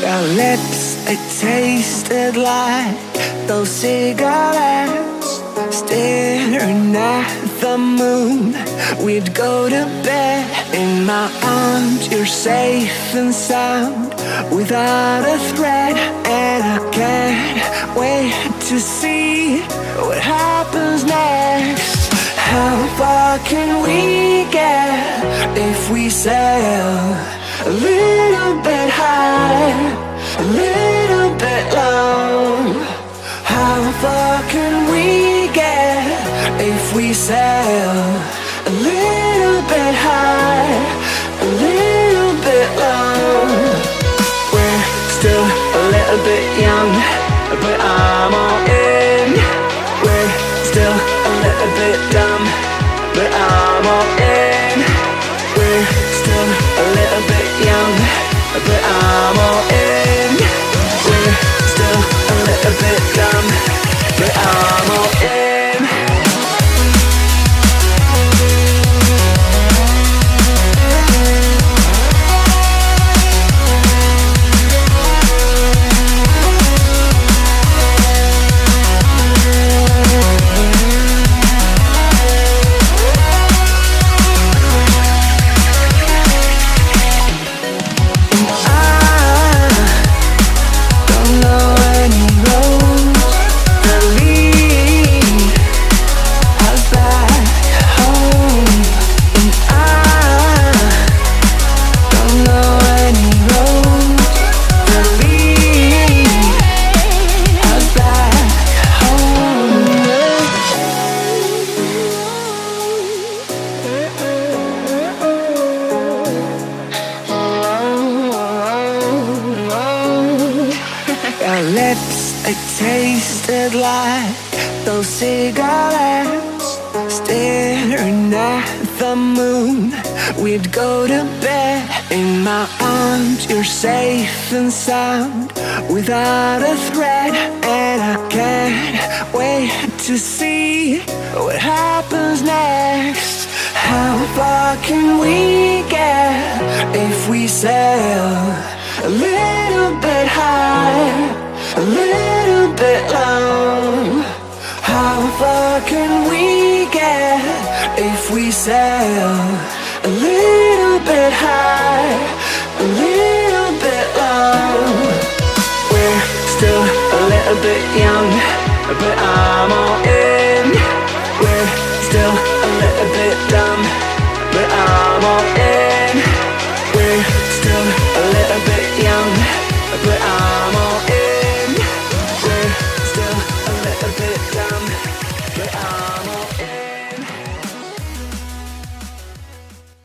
Your lips, they tasted like those cigarettes. Staring at the moon, we'd go to bed. In my arms, you're safe and sound, without a threat. And I can't wait to see what happens next. How far can we get if we sail a little bit high, a little bit low? How far can we get if we sail a little bit high, a little bit low? We're still a little bit young, but I'm all in. We're still a little bit dumb, but I'm all in. We're still a little bit young, but I'm all in. We're still a little bit dumb, like those cigarettes, staring at the moon. We'd go to bed in my arms, you're safe and sound, without a threat. And I can't wait to see what happens next. How far can we get if we sail a little bit high, a little bit low? How far can we get if we sail a little bit high, a little bit low? We're still a little bit young, but I'm all in.